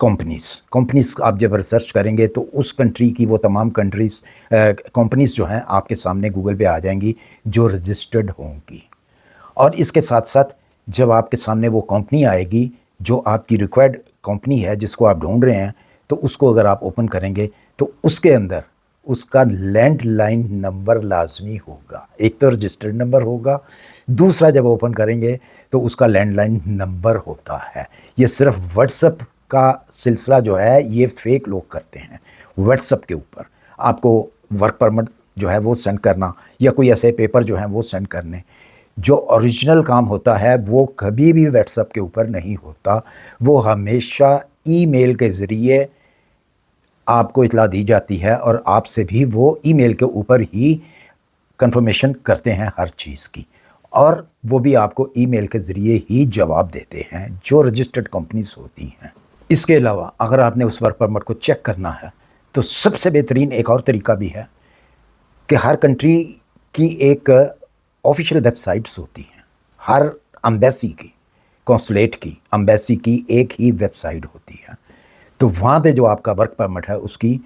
Companies آپ جب research کریں گے تو اس کنٹری کی وہ تمام کمپنیز جو ہیں آپ کے سامنے گوگل پہ آ جائیں گی جو رجسٹرڈ ہوں گی. اور اس کے ساتھ ساتھ جب آپ کے سامنے وہ کمپنی آئے گی جو آپ کی ریکوائرڈ کمپنی ہے جس کو آپ ڈھونڈ رہے ہیں، تو اس کو اگر آپ اوپن کریں گے تو اس کے اندر اس کا لینڈ لائن نمبر لازمی ہوگا. ایک تو رجسٹرڈ نمبر ہوگا، دوسرا جب اوپن کریں گے تو اس کا لینڈ لائن نمبر ہوتا ہے. یہ صرف واٹس ایپ کا سلسلہ جو ہے یہ فیک لوگ کرتے ہیں. واٹس ایپ کے اوپر آپ کو ورک پرمٹ جو ہے وہ سینڈ کرنا یا کوئی ایسے پیپر جو ہیں وہ سینڈ کرنے، جو اوریجنل کام ہوتا ہے وہ کبھی بھی واٹس ایپ کے اوپر نہیں ہوتا. وہ ہمیشہ ای میل کے ذریعے آپ کو اطلاع دی جاتی ہے اور آپ سے بھی وہ ای میل کے اوپر ہی کنفرمیشن کرتے ہیں ہر چیز کی، اور وہ بھی آپ کو ای میل کے ذریعے ہی جواب دیتے ہیں جو رجسٹرڈ کمپنیز ہوتی ہیں. اس کے علاوہ اگر آپ نے اس ورک پرمٹ کو چیک کرنا ہے تو سب سے بہترین ایک اور طریقہ بھی ہے کہ ہر کنٹری کی ایک آفیشیل ویب سائٹس ہوتی ہیں. ہر امبیسی کی، کونسلیٹ کی، امبیسی کی ایک ہی ویب سائٹ ہوتی ہے. تو وہاں پہ جو آپ کا ورک پرمٹ ہے اس کی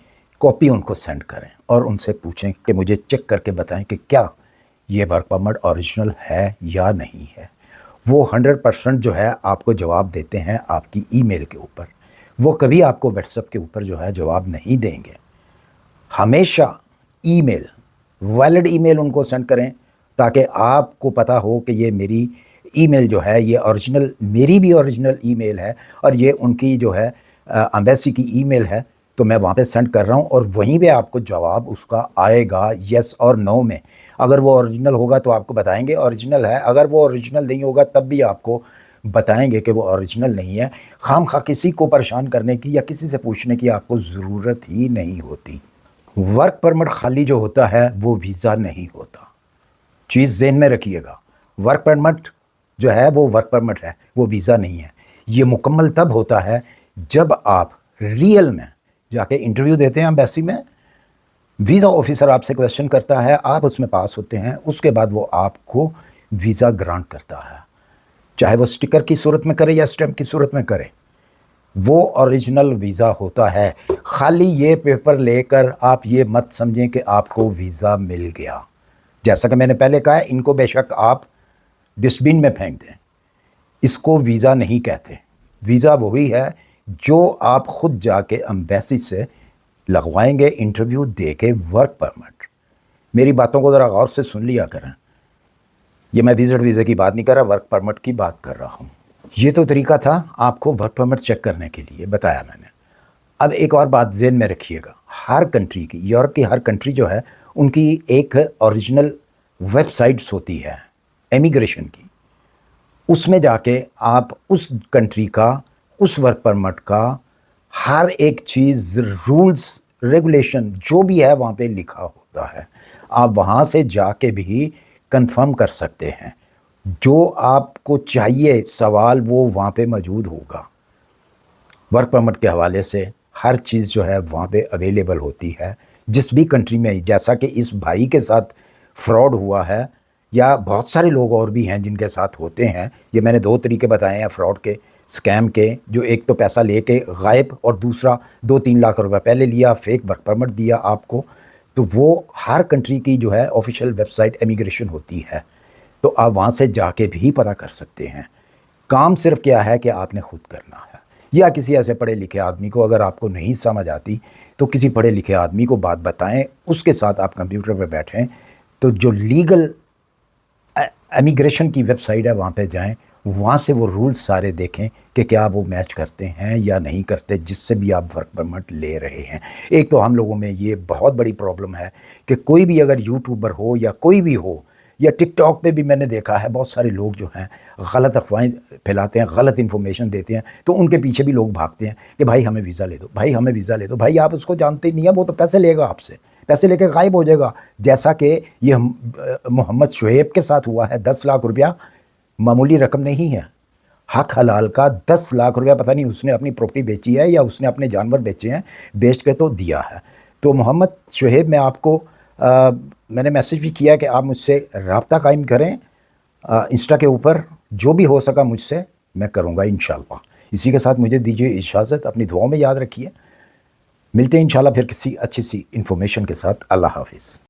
کاپی ان کو سینڈ کریں اور ان سے پوچھیں کہ مجھے چیک کر کے بتائیں کہ کیا یہ ورک پرمٹ اوریجنل ہے یا نہیں ہے. وہ 100% جو ہے آپ کو جواب دیتے ہیں آپ کی ای میل کے اوپر. وہ کبھی آپ کو واٹس ایپ کے اوپر جو ہے جواب نہیں دیں گے. ہمیشہ ای میل، ویلڈ ای میل ان کو سینڈ کریں تاکہ آپ کو پتہ ہو کہ یہ میری ای میل جو ہے یہ اوریجنل، میری بھی اوریجنل ای میل ہے اور یہ ان کی جو ہے امبیسی کی ای میل ہے، تو میں وہاں پہ سینڈ کر رہا ہوں اور وہیں پہ آپ کو جواب اس کا آئے گا یس اور نو میں. اگر وہ اوریجنل ہوگا تو آپ کو بتائیں گے اوریجنل ہے، اگر وہ اوریجنل نہیں ہوگا تب بھی آپ کو بتائیں گے کہ وہ اوریجنل نہیں ہے. خام خواہ کسی کو پریشان کرنے کی یا کسی سے پوچھنے کی آپ کو ضرورت ہی نہیں ہوتی. ورک پرمٹ خالی جو ہوتا ہے وہ ویزا نہیں ہوتا. چیز ذہن میں رکھیے گا، ورک پرمٹ جو ہے وہ ورک پرمٹ ہے، وہ ویزا نہیں ہے. یہ مکمل تب ہوتا ہے جب آپ ریئل میں جا کے انٹرویو دیتے ہیں امبیسی میں، ویزا آفیسر آپ سے کویسچن کرتا ہے، آپ اس میں پاس ہوتے ہیں، اس کے بعد وہ آپ کو ویزا گرانٹ کرتا ہے، چاہے وہ سٹیکر کی صورت میں کرے یا اسٹیمپ کی صورت میں کرے. وہ اوریجنل ویزا ہوتا ہے. خالی یہ پیپر لے کر آپ یہ مت سمجھیں کہ آپ کو ویزا مل گیا. جیسا کہ میں نے پہلے کہا ہے، ان کو بے شک آپ ڈسٹ بن میں پھینک دیں، اس کو ویزا نہیں کہتے. ویزا وہی ہے جو آپ خود جا کے امبیسی سے لگوائیں گے انٹرویو دے کے ورک پرمٹ. میری باتوں کو ذرا غور سے سن لیا کریں. یہ میں وزٹ ویزا کی بات نہیں کر رہا، ورک پرمٹ کی بات کر رہا ہوں. یہ تو طریقہ تھا آپ کو ورک پرمٹ چیک کرنے کے لیے بتایا میں نے. اب ایک اور بات ذہن میں رکھیے گا، ہر کنٹری کی، یورپ کی ہر کنٹری جو ہے ان کی ایک اوریجنل ویب سائٹس ہوتی ہے امیگریشن کی. اس میں جا کے آپ اس کنٹری کا، اس ورک پرمٹ کا ہر ایک چیز، رولز ریگولیشن جو بھی ہے وہاں پہ لکھا ہوتا ہے. آپ وہاں سے جا کے بھی کنفرم کر سکتے ہیں. جو آپ کو چاہیے سوال وہ وہاں پہ موجود ہوگا. ورک پرمٹ کے حوالے سے ہر چیز جو ہے وہاں پہ اویلیبل ہوتی ہے جس بھی کنٹری میں. جیسا کہ اس بھائی کے ساتھ فراڈ ہوا ہے یا بہت سارے لوگ اور بھی ہیں جن کے ساتھ ہوتے ہیں. یہ میں نے 2 طریقے بتائے ہیں فراڈ کے، اسکیم کے، جو ایک تو پیسہ لے کے غائب اور دوسرا 2-3 لاکھ روپے پہلے لیا، فیک ورک پرمٹ دیا آپ کو. تو وہ ہر کنٹری کی جو ہے آفیشیل ویب سائٹ امیگریشن ہوتی ہے، تو آپ وہاں سے جا کے بھی پتہ کر سکتے ہیں. کام صرف کیا ہے کہ آپ نے خود کرنا ہے، یا کسی ایسے پڑھے لکھے آدمی کو، اگر آپ کو نہیں سمجھ آتی تو کسی پڑھے لکھے آدمی کو بات بتائیں، اس کے ساتھ آپ کمپیوٹر پہ بیٹھیں تو جو لیگل امیگریشن کی ویب سائٹ ہے وہاں پہ جائیں، وہاں سے وہ رولز سارے دیکھیں کہ کیا وہ میچ کرتے ہیں یا نہیں کرتے جس سے بھی آپ ورک پرمٹ لے رہے ہیں. ایک تو ہم لوگوں میں یہ بہت بڑی پرابلم ہے کہ کوئی بھی اگر یوٹیوبر ہو یا کوئی بھی ہو یا ٹک ٹاک پہ بھی میں نے دیکھا ہے بہت سارے لوگ جو ہیں غلط افواہیں پھیلاتے ہیں، غلط انفارمیشن دیتے ہیں، تو ان کے پیچھے بھی لوگ بھاگتے ہیں کہ بھائی ہمیں ویزا لے دو، بھائی ہمیں ویزا لے دو. بھائی آپ اس کو جانتے ہی نہیں ہیں، وہ تو پیسے لے گا آپ سے، پیسے لے کے غائب ہو جائے گا. جیسا کہ یہ محمد شعیب کے ساتھ ہوا ہے. 10 لاکھ روپیہ معمولی رقم نہیں ہے. حق حلال کا 10 لاکھ روپیہ، پتہ نہیں اس نے اپنی پراپرٹی بیچی ہے یا اس نے اپنے جانور بیچے ہیں، بیچ کے تو دیا ہے. تو محمد شعیب، میں آپ کو میں نے میسیج بھی کیا کہ آپ مجھ سے رابطہ قائم کریں انسٹا کے اوپر، جو بھی ہو سکا مجھ سے میں کروں گا انشاءاللہ. اسی کے ساتھ مجھے دیجیے اجازت، اپنی دعاؤں میں یاد رکھیے، ملتے ہیں انشاءاللہ پھر کسی اچھی سی انفارمیشن کے ساتھ۔ اللہ حافظ۔